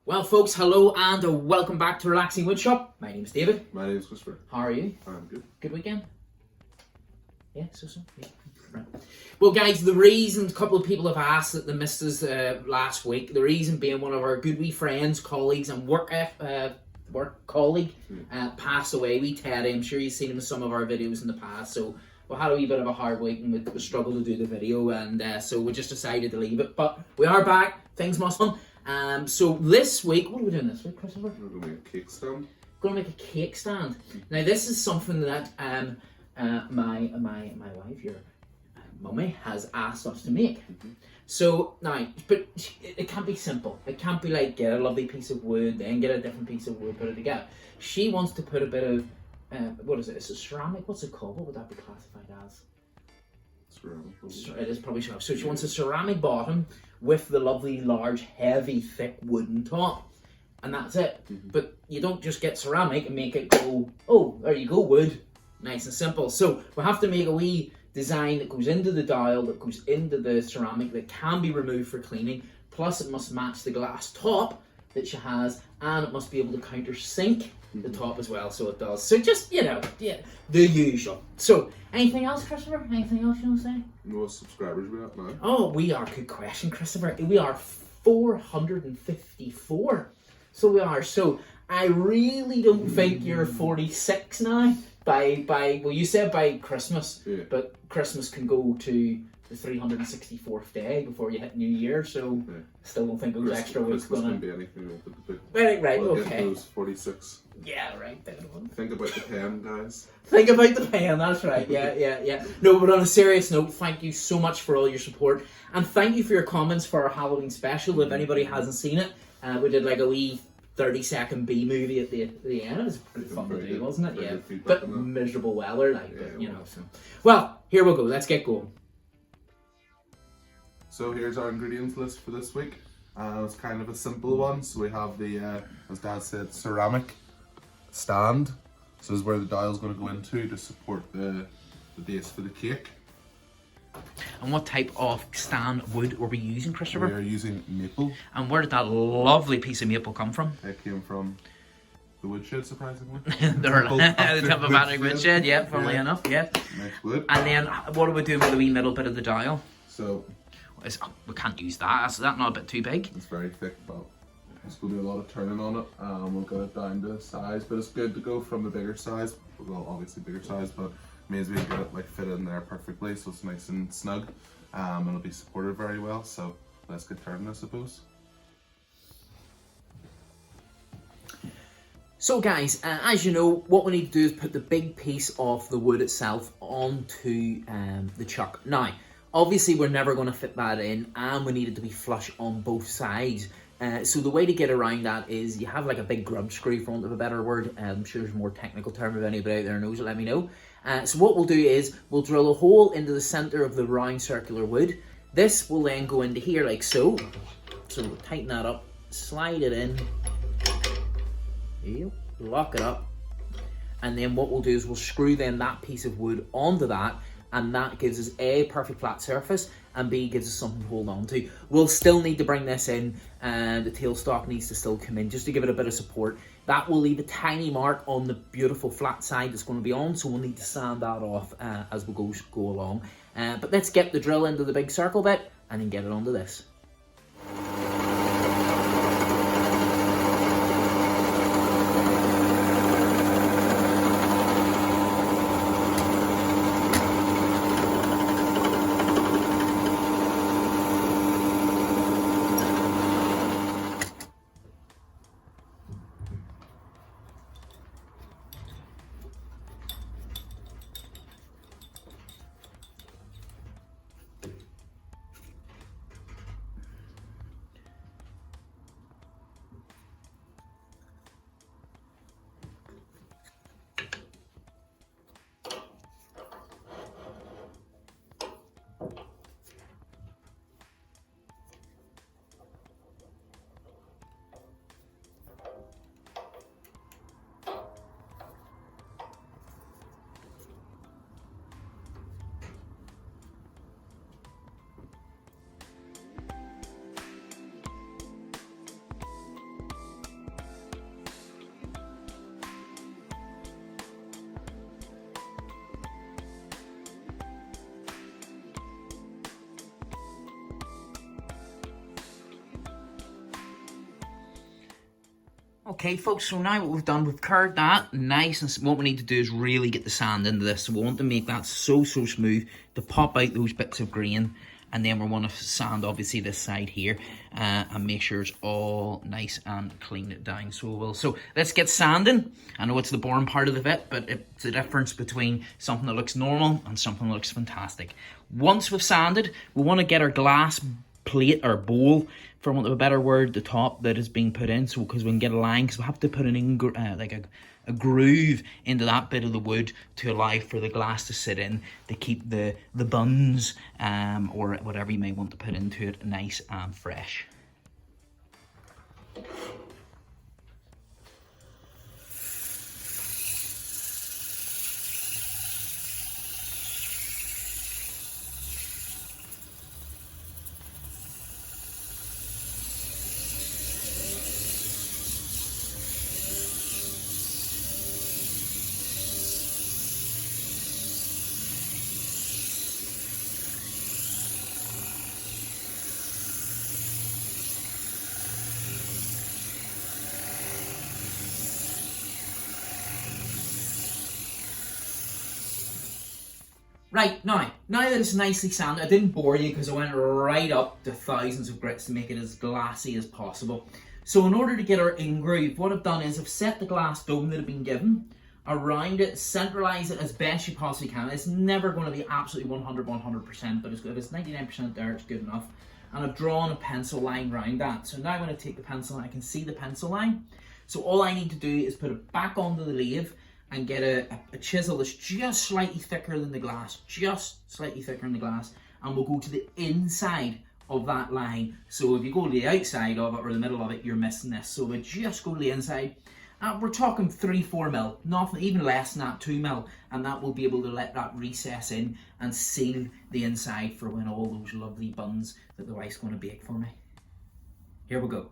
Well, folks, hello and welcome back to Relaxing Woodshop. My name is David. My name is Christopher. How are you? I'm good. Good weekend? Yeah, so. Yeah. Right. Well, guys, the reason a couple of people have asked that they missed us last week, the reason being one of our good wee friends, colleagues, and work colleague passed away. We Teddie. I'm sure you've seen him in some of our videos in the past. So we had a wee bit of a hard week and we struggled to do the video, and so we just decided to leave it. But we are back. Things must on. So this week, what are we doing this week, Christopher? We're going to make a cake stand. Going to make a cake stand. Now, this is something that my wife, your mummy, has asked us to make. So now, but it can't be simple. It can't be like get a lovely piece of wood, then get a different piece of wood, put it together. She wants to put a bit of what is it? It's a ceramic. What's it called? What would that be classified as? Ceramic. It is probably ceramic. So she wants a ceramic bottom with the lovely, large, heavy, thick wooden top. And that's it. But you don't just get ceramic and make it go, oh, there you go, wood. Nice and simple. So we have to make a wee design that goes into the dial, that goes into the ceramic, that can be removed for cleaning. Plus it must match the glass top that she has, and it must be able to countersink the top as well, so it does. So just, yeah, the usual. So, anything else, Christopher? Anything else you want to say? What subscribers we got now? Oh, we are, good question, Christopher. We are 454. So we are. So, I really don't think you're 46 now. Well, you said by Christmas, but Christmas can go to the 364th day before you hit New Year, so still don't think those extra weeks going to be anything. Right, we'll okay. Get those 46. Yeah, right. Think about the pen, guys. Think about the pen, that's right. Yeah. No, but on a serious note, thank you so much for all your support, and thank you for your comments for our Halloween special. If anybody hasn't seen it, we did like a wee 30-second B movie at the end. It was pretty fun to do, wasn't it? Yeah, but miserable weather, So, well, here we go. Let's get going. So here's our ingredients list for this week. It's kind of a simple one. So we have the, as Dad said, ceramic stand. So this is where the dial's going to go into to support the base for the cake. And what type of stand wood were we using, Christopher? We are using maple. And where did that lovely piece of maple come from? It came from the woodshed, surprisingly. The Templeton woodshed, yeah, funnily enough, yeah. Nice wood. And then what are we doing with the wee middle bit of the dial? So we can't use that. Is that not a bit too big? It's very thick, but it's going to do a lot of turning on it. We'll get it down to size, but it's good to go from the bigger size. Well, obviously bigger size, but it means we can get it like fit in there perfectly, so it's nice and snug, and it'll be supported very well. So let's get turning, I suppose. So guys, as you know, what we need to do is put the big piece of the wood itself onto the chuck. Now, obviously we're never going to fit that in, and we need it to be flush on both sides. So the way to get around that is you have like a big grub screw, for want of a better word. I'm sure there's a more technical term. If anybody out there knows it, let me know. So what we'll do is we'll drill a hole into the center of the round circular wood. This will then go into here like so. So we'll tighten that up, slide it in, lock it up, and then what we'll do is we'll screw then that piece of wood onto that, and that gives us A, perfect flat surface, and B, gives us something to hold on to. We'll still need to bring this in, and the tailstock needs to still come in just to give it a bit of support. That will leave a tiny mark on the beautiful flat side that's going to be on, so we'll need to sand that off as we go along. But let's get the drill into the big circle bit and then get it onto this. Okay folks, so now what we've done, we've curved that nice, and what we need to do is really get the sand into this. So we want to make that so smooth to pop out those bits of grain, and then we want to sand obviously this side here and make sure it's all nice and clean it down. So let's get sanding. I know it's the boring part of the bit, but it's the difference between something that looks normal and something that looks fantastic. Once we've sanded, we want to get our glass plate or bowl, for want of a better word, the top that is being put in, so because we can get a line, because we have to put like a groove into that bit of the wood to allow for the glass to sit in, to keep the buns or whatever you may want to put into it nice and fresh. Right, now that it's nicely sanded, I didn't bore you because I went right up to thousands of grits to make it as glassy as possible. So in order to get our in-groove, what I've done is I've set the glass dome that I've been given around it, centralise it as best you possibly can. It's never going to be absolutely 100%, but if it's 99% there, it's good enough. And I've drawn a pencil line around that. So now I'm going to take the pencil line, I can see the pencil line. So all I need to do is put it back onto the lathe and get a chisel that's just slightly thicker than the glass, and we'll go to the inside of that line. So if you go to the outside of it or the middle of it, you're missing this. So we just go to the inside, and we're talking 3-4 mil, nothing, even less than that, 2 mil, and that will be able to let that recess in and seal the inside for when all those lovely buns that the wife's going to bake for me. Here we go.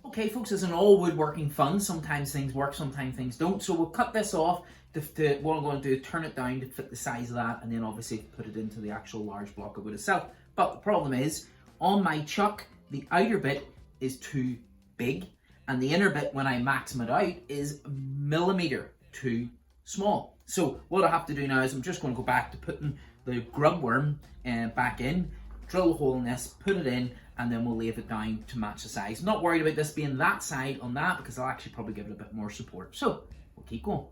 Okay folks, it's an all woodworking fun. Sometimes things work, sometimes things don't. So we'll cut this off. What I'm going to do is turn it down to fit the size of that, and then obviously put it into the actual large block of wood itself. But the problem is, on my chuck, the outer bit is too big, and the inner bit, when I maxim it out, is a millimetre too small. So what I have to do now is I'm just going to go back to putting the grub worm back in, drill a hole in this, put it in, and then we'll lathe it down to match the size. Not worried about this being that side on that, because I'll actually probably give it a bit more support. So we'll keep going.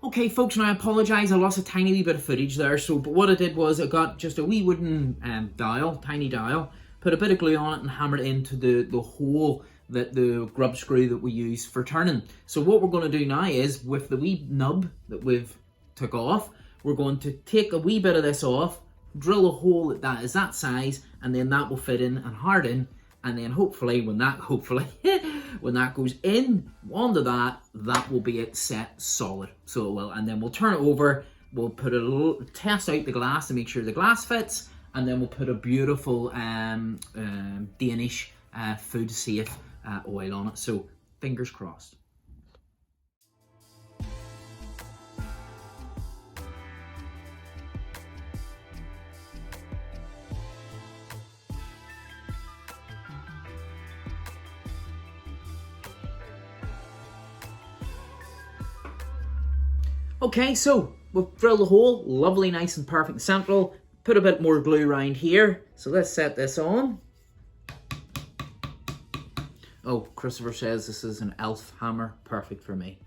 Okay folks, now I apologise, I lost a tiny wee bit of footage there, but what I did was I got just a wee wooden dial, tiny dial, put a bit of glue on it and hammered it into the hole the grub screw that we use for turning. So what we're going to do now is, with the wee nub that we've took off, we're going to take a wee bit of this off, drill a hole that is that size, and then that will fit in and harden. And then hopefully when that goes in onto that will be it set solid. So it will, and then we'll turn it over. We'll put a little, test out the glass to make sure the glass fits, and then we'll put a beautiful Danish food safe oil on it. So fingers crossed. Okay, so we'll drill the hole, lovely, nice and perfect central. Put a bit more glue around here. So let's set this on. Oh, Christopher says this is an elf hammer, perfect for me.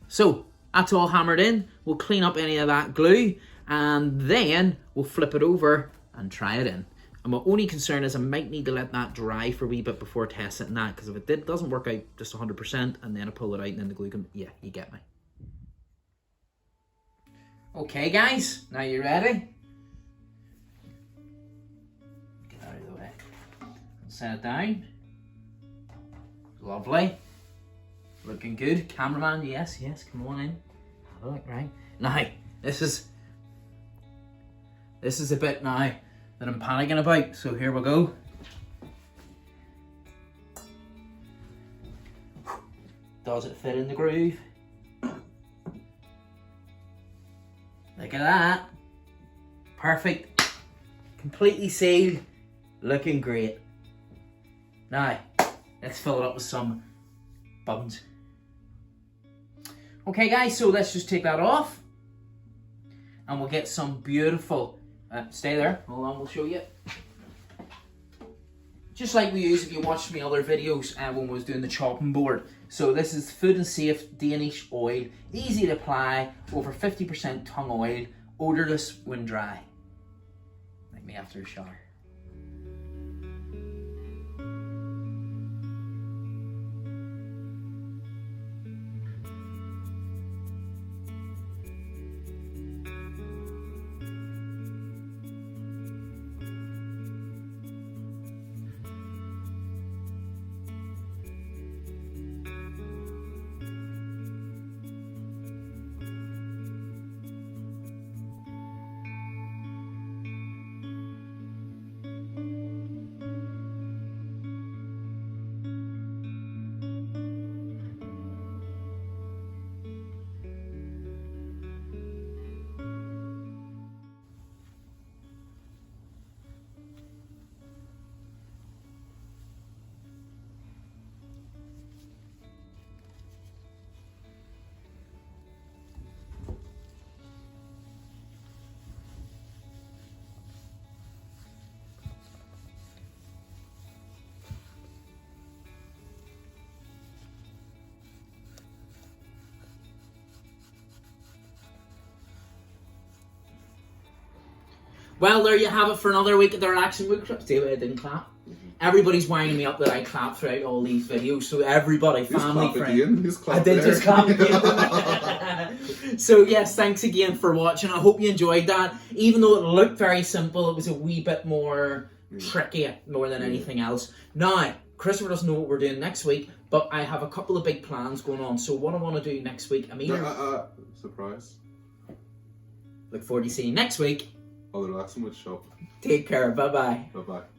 So that's all hammered in. We'll clean up any of that glue, and then we'll flip it over and try it in. And my only concern is I might need to let that dry for a wee bit before testing that, because if it doesn't work out just 100% and then I pull it out and then the glue can, yeah, you get me. Okay guys, now you ready? Get out of the way. Set it down. Lovely. Looking good. Cameraman, yes, come on in. Have a look, right? Now, this is a bit now that I'm panicking about, so here we go. Does it fit in the groove? Look at that. Perfect. Completely sealed. Looking great. Now, let's fill it up with some buns. Okay guys, so let's just take that off. And we'll get some beautiful, stay there, hold on, we'll show you. Just like we use if you watched my other videos when we was doing the chopping board. So this is Food and Safe Danish oil, easy to apply, over 50% tongue oil, odorless when dry. Like me after a shower. Well, there you have it for another week of the Relaxing Wood Club. See, I didn't clap. Everybody's winding me up that I clap throughout all these videos, so everybody, family, friends. I did just clap again. So yes, thanks again for watching. I hope you enjoyed that. Even though it looked very simple, it was a wee bit more tricky more than anything else. Now, Christopher doesn't know what we're doing next week, but I have a couple of big plans going on. So what I want to do next week, I'm either... surprise. Look forward to seeing you next week. On the Relaxing Wood Shop. Take care. Bye-bye. Bye-bye.